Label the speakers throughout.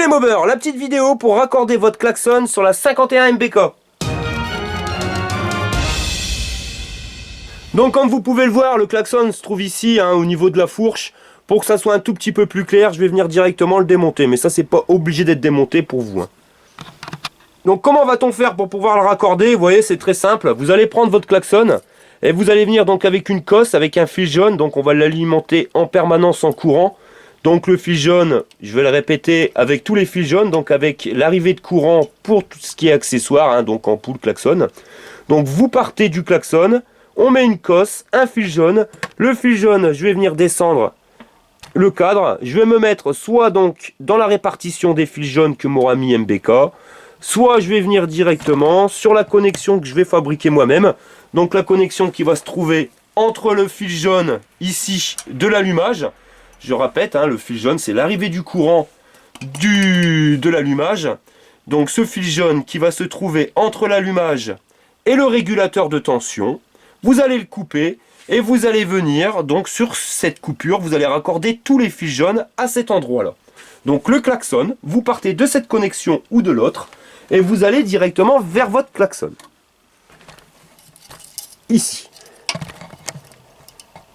Speaker 1: les mobbers, la petite vidéo pour raccorder votre klaxon sur la 51 MBK. Donc comme vous pouvez le voir, le klaxon se trouve ici au niveau de la fourche. Pour que ça soit un tout petit peu plus clair, je vais venir directement le démonter. Mais ça, c'est pas obligé d'être démonté pour vous. Donc comment va-t-on faire pour pouvoir le raccorder? Vous voyez, c'est très simple. Vous allez prendre votre klaxon et vous allez venir donc avec une cosse, avec un fil jaune. Donc on va l'alimenter en permanence en courant. Donc le fil jaune, je vais le répéter, avec tous les fils jaunes, donc avec l'arrivée de courant pour tout ce qui est accessoire, donc ampoule, klaxon. Donc vous partez du klaxon, on met une cosse, un fil jaune. Le fil jaune, je vais venir descendre le cadre. Je vais me mettre soit donc dans la répartition des fils jaunes que m'aura mis MBK, soit je vais venir directement sur la connexion que je vais fabriquer moi-même. Donc la connexion qui va se trouver entre le fil jaune ici de l'allumage. Je répète, le fil jaune, c'est l'arrivée du courant de l'allumage. Donc ce fil jaune qui va se trouver entre l'allumage et le régulateur de tension. Vous allez le couper et vous allez venir, donc sur cette coupure, vous allez raccorder tous les fils jaunes à cet endroit-là. Donc le klaxon, vous partez de cette connexion ou de l'autre et vous allez directement vers votre klaxon. Ici.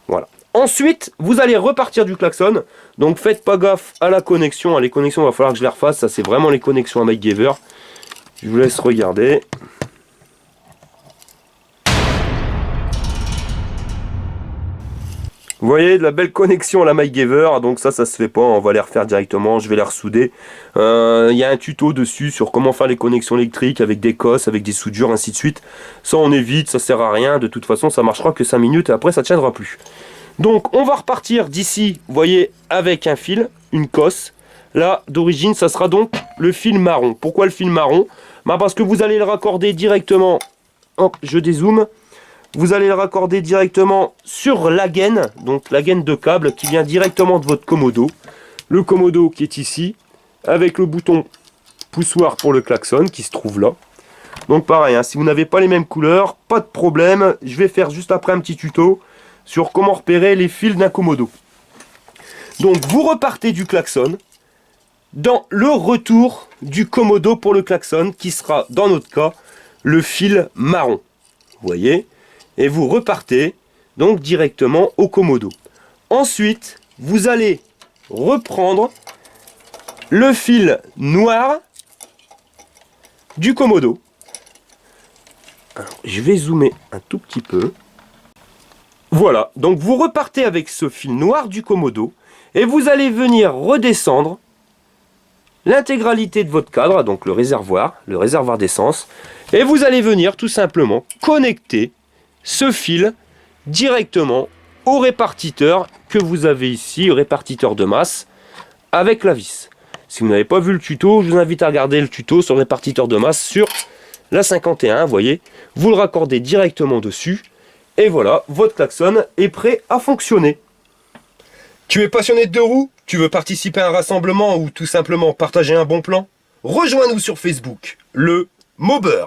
Speaker 1: Voilà. Ensuite, vous allez repartir du klaxon. Donc faites pas gaffe à la connexion. Les connexions, il va falloir que je les refasse. Ça, c'est vraiment les connexions à MacGyver. Je vous laisse regarder. Vous voyez, de la belle connexion à la MacGyver. Donc ça se fait pas. On va les refaire directement. Je vais les ressouder. Il y a un tuto dessus sur comment faire les connexions électriques avec des cosses, avec des soudures, ainsi de suite. Ça, on évite. Ça sert à rien. De toute façon, ça marchera que 5 minutes et après, ça ne tiendra plus. Donc on va repartir d'ici, vous voyez, avec un fil, une cosse. Là, d'origine, ça sera donc le fil marron. Pourquoi le fil marron? Parce que vous allez le raccorder directement, hop, je dézoome. Vous allez le raccorder directement sur la gaine, donc la gaine de câble qui vient directement de votre commodo. Le commodo qui est ici, avec le bouton poussoir pour le klaxon qui se trouve là. Donc pareil, si vous n'avez pas les mêmes couleurs, pas de problème. Je vais faire juste après un petit tuto sur comment repérer les fils d'un commodo. Donc vous repartez du klaxon dans le retour du commodo pour le klaxon qui sera dans notre cas le fil marron. Vous voyez? Et vous repartez donc directement au commodo. Ensuite, vous allez reprendre le fil noir du commodo. Alors, je vais zoomer un tout petit peu. Voilà, donc vous repartez avec ce fil noir du commodo et vous allez venir redescendre l'intégralité de votre cadre, donc le réservoir d'essence, et vous allez venir tout simplement connecter ce fil directement au répartiteur que vous avez ici, au répartiteur de masse, avec la vis. Si vous n'avez pas vu le tuto, je vous invite à regarder le tuto sur le répartiteur de masse sur la 51, vous voyez, vous le raccordez directement dessus. Et voilà, votre klaxon est prêt à fonctionner. Tu es passionné de deux roues? Tu veux participer à un rassemblement ou tout simplement partager un bon plan? Rejoins-nous sur Facebook, le Mobber.